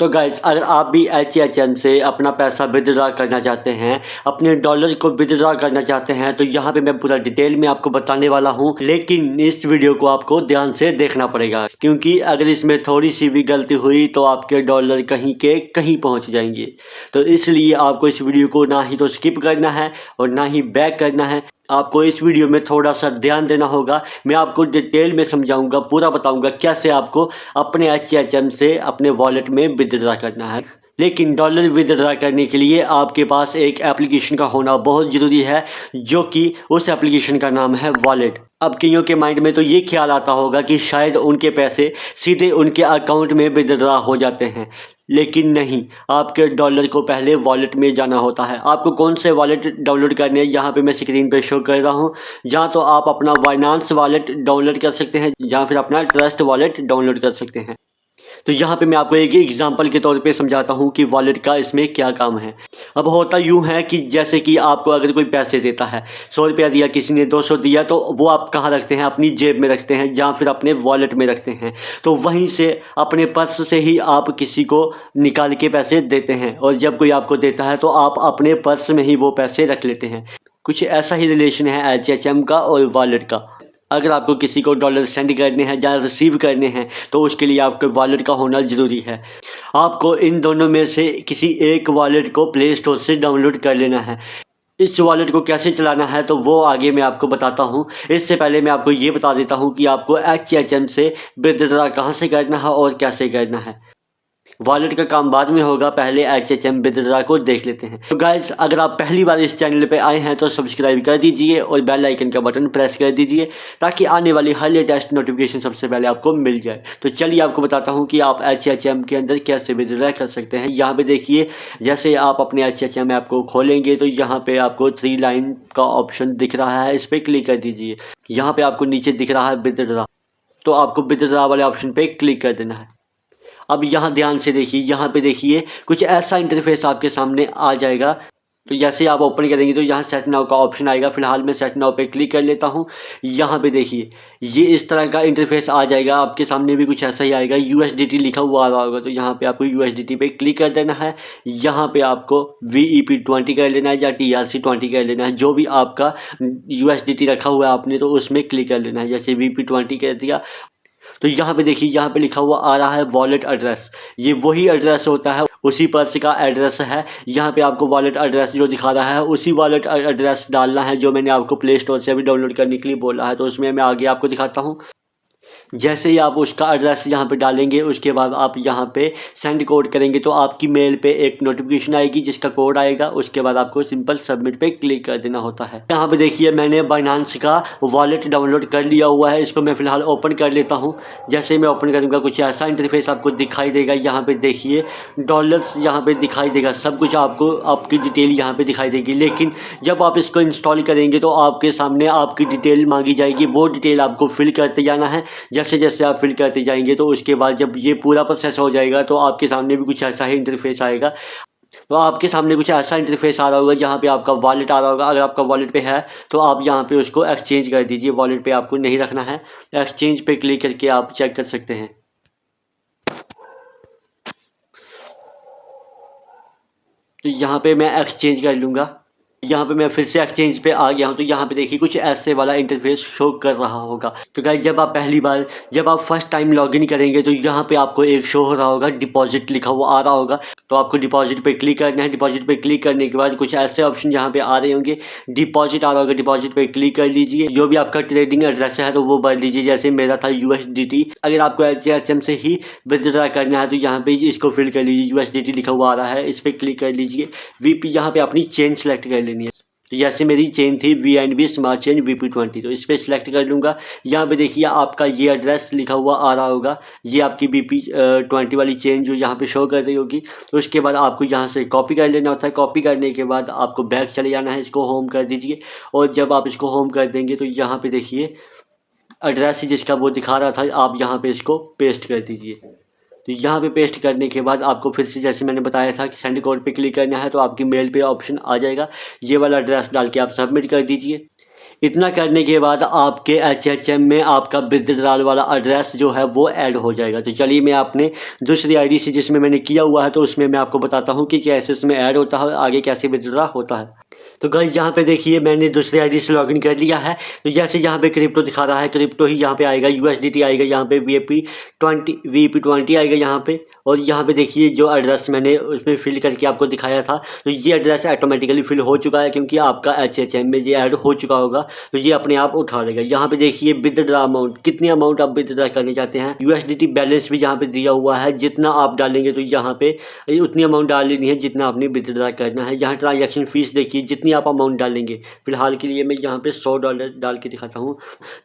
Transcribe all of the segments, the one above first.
तो गाइस अगर आप भी HHM से अपना पैसा विदड्रॉ करना चाहते हैं, अपने डॉलर को विदड्रॉ करना चाहते हैं, तो यहाँ पे मैं पूरा डिटेल में आपको बताने वाला हूँ। लेकिन इस वीडियो को आपको ध्यान से देखना पड़ेगा, क्योंकि अगर इसमें थोड़ी सी भी गलती हुई तो आपके डॉलर कहीं के कहीं पहुँच जाएंगे। तो इसलिए आपको इस वीडियो को ना ही तो स्किप करना है और ना ही बैक करना है। आपको इस वीडियो में थोड़ा सा ध्यान देना होगा। मैं आपको डिटेल में समझाऊंगा, पूरा बताऊंगा कैसे आपको अपने HHM से अपने वॉलेट में विदड्रॉ करना है। लेकिन डॉलर विदड्रॉ करने के लिए आपके पास एक एप्लीकेशन का होना बहुत ज़रूरी है, जो कि उस एप्लीकेशन का नाम है वॉलेट। अब कईयों के माइंड में तो ये ख्याल आता होगा कि शायद उनके पैसे सीधे उनके अकाउंट में विदड्रॉ हो जाते हैं, लेकिन नहीं, आपके डॉलर को पहले वॉलेट में जाना होता है। आपको कौन से वॉलेट डाउनलोड करने हैं, यहाँ पे मैं स्क्रीन पे शो कर रहा हूँ। जहाँ तो आप अपना बाइनेंस वॉलेट डाउनलोड कर सकते हैं, जहाँ फिर अपना ट्रस्ट वॉलेट डाउनलोड कर सकते हैं। तो यहाँ पे मैं आपको एक एग्जांपल के तौर पे समझाता हूँ कि वॉलेट का इसमें क्या काम है। अब होता यूँ है कि जैसे कि आपको अगर कोई पैसे देता है, 100 रुपया दिया, किसी ने 200 दिया, तो वो आप कहाँ रखते हैं? अपनी जेब में रखते हैं, या फिर अपने वॉलेट में रखते हैं। तो वहीं से अपने पर्स से ही आप किसी को निकाल के पैसे देते हैं, और जब कोई आपको देता है तो आप अपने पर्स में ही वो पैसे रख लेते हैं। कुछ ऐसा ही रिलेशन है HHM का और वॉलेट का। अगर आपको किसी को डॉलर सेंड करने हैं या रिसीव करने हैं, तो उसके लिए आपके वॉलेट का होना ज़रूरी है। आपको इन दोनों में से किसी एक वॉलेट को प्ले स्टोर से डाउनलोड कर लेना है। इस वॉलेट को कैसे चलाना है तो वो आगे मैं आपको बताता हूँ। इससे पहले मैं आपको ये बता देता हूँ कि आपको HHM से विदड्रॉ कहाँ से करना है और कैसे करना है। वॉलेट का काम बाद में होगा, पहले HHM विदड्रॉ को देख लेते हैं। तो गाइस अगर आप पहली बार इस चैनल पे आए हैं तो सब्सक्राइब कर दीजिए और बेल आइकन का बटन प्रेस कर दीजिए, ताकि आने वाली हर लेटेस्ट नोटिफिकेशन सबसे पहले आपको मिल जाए। तो चलिए आपको बताता हूँ कि आप HHM के अंदर कैसे विदड्रॉ कर सकते हैं। यहाँ पे देखिए, जैसे आप अपने HHM ऐप को खोलेंगे तो यहाँ पे आपको 3 लाइन का ऑप्शन दिख रहा है, इस पर क्लिक कर दीजिए। यहाँ पे आपको नीचे दिख रहा है विदड्रॉ, तो आपको विदड्रॉ वाले ऑप्शन पे क्लिक कर देना है। अब यहाँ ध्यान से देखिए, यहाँ पे देखिए कुछ ऐसा इंटरफेस आपके सामने आ जाएगा। तो जैसे आप ओपन करेंगे तो यहाँ सेट नाउ का ऑप्शन आएगा। फिलहाल मैं सेट नाउ पे क्लिक कर लेता हूँ। यहाँ पे देखिए ये इस तरह का इंटरफेस आ जाएगा। आपके सामने भी कुछ ऐसा ही आएगा, USDT लिखा हुआ आ रहा होगा, तो यहाँ पे आपको USDT पे क्लिक कर देना है। यहाँ पे आपको VEP20 कर लेना है या TRC20 कर लेना है, जो भी आपका USDT रखा हुआ है आपने, तो उसमें क्लिक कर लेना है। जैसे VP20 कर दिया तो यहाँ पे देखिए, यहाँ पे लिखा हुआ आ रहा है वॉलेट एड्रेस। ये वही एड्रेस होता है, उसी पर्स का एड्रेस है। यहाँ पे आपको वॉलेट एड्रेस जो दिखा रहा है उसी वॉलेट एड्रेस डालना है, जो मैंने आपको प्ले स्टोर से अभी डाउनलोड करने के लिए बोला है। तो उसमें मैं आगे आपको दिखाता हूँ। जैसे ही आप उसका एड्रेस यहाँ पे डालेंगे, उसके बाद आप यहाँ पे सेंड कोड करेंगे तो आपकी मेल पे एक नोटिफिकेशन आएगी जिसका कोड आएगा। उसके बाद आपको सिंपल सबमिट पे क्लिक कर देना होता है। यहाँ पे देखिए मैंने बाइनेंस का वॉलेट डाउनलोड कर लिया हुआ है, इसको मैं फ़िलहाल ओपन कर लेता हूँ। जैसे मैं ओपन करूँगा कुछ ऐसा इंटरफेस आपको दिखाई देगा। यहाँ पर देखिए डॉलर्स यहाँ पर दिखाई देगा, सब कुछ आपको आपकी डिटेल यहाँ पर दिखाई देगी। लेकिन जब आप इसको इंस्टॉल करेंगे तो आपके सामने आपकी डिटेल मांगी जाएगी, वो डिटेल आपको फिल करते जाना है। जैसे जैसे आप फिल करते जाएंगे तो उसके बाद जब ये पूरा प्रोसेस हो जाएगा तो आपके सामने भी कुछ ऐसा ही इंटरफेस आएगा। तो आपके सामने कुछ ऐसा इंटरफेस आ रहा होगा जहाँ पे आपका वॉलेट आ रहा होगा। अगर आपका वॉलेट पे है तो आप यहाँ पे उसको एक्सचेंज कर दीजिए। वॉलेट पे आपको नहीं रखना है, एक्सचेंज पे क्लिक करके आप चेक कर सकते हैं। तो यहाँ पे मैं एक्सचेंज कर लूँगा। यहाँ पे मैं फिर से एक्सचेंज पे आ गया हूँ। तो यहाँ पे देखिए कुछ ऐसे वाला इंटरफेस शो कर रहा होगा। तो गाइस जब आप फर्स्ट टाइम लॉगिन करेंगे तो यहाँ पे आपको एक शो हो रहा होगा, डिपॉजिट लिखा हुआ आ रहा होगा। तो आपको डिपॉजिट पे क्लिक करना है। डिपॉजिट पे क्लिक करने के बाद कुछ ऐसे ऑप्शन यहाँ पे आ रहे होंगे, डिपॉजिट आ रहा होगा, डिपॉजिट पे क्लिक कर लीजिए। जो भी आपका ट्रेडिंग एड्रेस है तो वो भर लीजिए। जैसे मेरा था USDT। अगर आपको HHM से ही विदड्रॉ करना है तो यहाँ पे इसको फिल कर लीजिए। USDT लिखा हुआ आ रहा है, इस पर क्लिक कर लीजिए। VP यहाँ पे अपनी चेन सेलेक्ट कर लेनी है। तो जैसे मेरी चेन थी VNB स्मार्ट चेन VP20, तो इस पर सिलेक्ट कर लूँगा। यहाँ पे देखिए आपका ये एड्रेस लिखा हुआ आ रहा होगा, ये आपकी VP20 वाली चेन जो यहाँ पे शो कर रही होगी। तो उसके बाद आपको यहाँ से कॉपी कर लेना होता है। कॉपी करने के बाद आपको बैक चले जाना है, इसको होम कर दीजिए। और जब आप इसको होम कर देंगे तो यहाँ पे देखिए एड्रेस जिसका वो दिखा रहा था, आप यहाँ पे इसको पेस्ट कर दीजिए। तो यहाँ पे पेस्ट करने के बाद आपको फिर से जैसे मैंने बताया था कि सेंड कोड पे क्लिक करना है, तो आपकी मेल पे ऑप्शन आ जाएगा। ये वाला एड्रेस डाल के आप सबमिट कर दीजिए। इतना करने के बाद आपके HHM में आपका विड्रॉल वाला एड्रेस जो है वो ऐड हो जाएगा। तो चलिए मैं अपने दूसरी आईडी से जिसमें मैंने किया हुआ है तो उसमें मैं आपको बताता हूँ कि कैसे उसमें ऐड होता है, आगे कैसे विड्रॉ होता है। तो गाइस यहाँ पे देखिए मैंने दूसरी आईडी से लॉगिन कर लिया है। तो जैसे यहाँ पे क्रिप्टो दिखा रहा है, क्रिप्टो ही यहाँ पे आएगा, USDT आएगा, यहाँ पे VP20 आएगा यहाँ पे। और यहाँ पे देखिए जो एड्रेस मैंने उसमें फिल करके आपको दिखाया था तो ये एड्रेस ऑटोमेटिकली फिल हो चुका है क्योंकि आपका HHM में ये ऐड हो चुका होगा, तो ये अपने आप उठा लेगा। यहाँ पे देखिए विड्रॉ अमाउंट, कितनी अमाउंट आप विड्रॉ करना चाहते हैं। USDT बैलेंस भी यहाँ पे दिया हुआ है, जितना आप डालेंगे तो यहाँ पे उतनी अमाउंट डाल लेनी है जितना आपने विड्रॉ करना है। यहाँ ट्रांजेक्शन फीस देखिए जितनी आप अमाउंट डालेंगे, फिलहाल के लिए मैं यहाँ पे $100 डाल के दिखाता हूँ।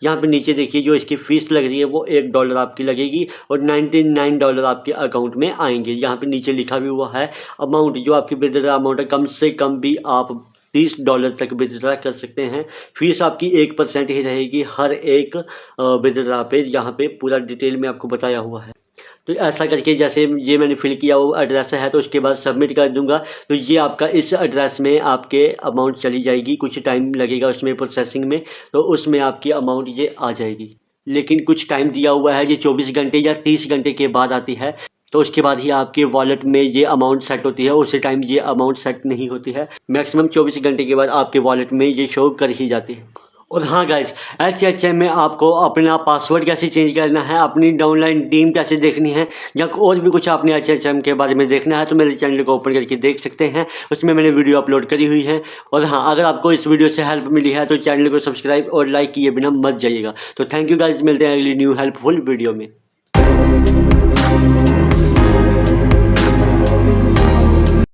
यहाँ पे नीचे देखिए जो इसकी फ़ीस लग रही है वो $1 आपकी लगेगी और $99 आपके अकाउंट में आएंगे। यहाँ पे नीचे लिखा भी हुआ है अमाउंट, जो आपकी विड्रॉ अमाउंट है, कम से कम भी आप $30 तक विड्रॉ कर सकते हैं। फीस आपकी 1% ही रहेगी हर एक विड्रॉ पे। यहाँ पे पूरा डिटेल में आपको बताया हुआ है। तो ऐसा करके जैसे ये मैंने फिल किया वो एड्रेस है, तो उसके बाद सबमिट कर दूंगा तो ये आपका इस एड्रेस में आपके अमाउंट चली जाएगी। कुछ टाइम लगेगा उसमें प्रोसेसिंग में, तो उसमें आपकी अमाउंट ये आ जाएगी। लेकिन कुछ टाइम दिया हुआ है, ये 24 घंटे या 30 घंटे के बाद आती है। तो उसके बाद ही आपके वॉलेट में ये अमाउंट सेट होती है, उसी टाइम ये अमाउंट सेट नहीं होती है। मैक्सिमम 24 घंटे के बाद आपके वॉलेट में ये शो कर ही जाती है। और हाँ गाइस, HHM में आपको अपना पासवर्ड कैसे चेंज करना है, अपनी डाउनलाइन टीम कैसे देखनी है, या और भी कुछ आपने HHM के बारे में देखना है तो मेरे चैनल को ओपन करके देख सकते हैं, उसमें मैंने वीडियो अपलोड करी हुई है। और हाँ, अगर आपको इस वीडियो से हेल्प मिली है तो चैनल को सब्सक्राइब और लाइक किए बिना मत जाइएगा। तो थैंक यू गाइस, मिलते हैं अगली न्यू हेल्पफुल वीडियो में।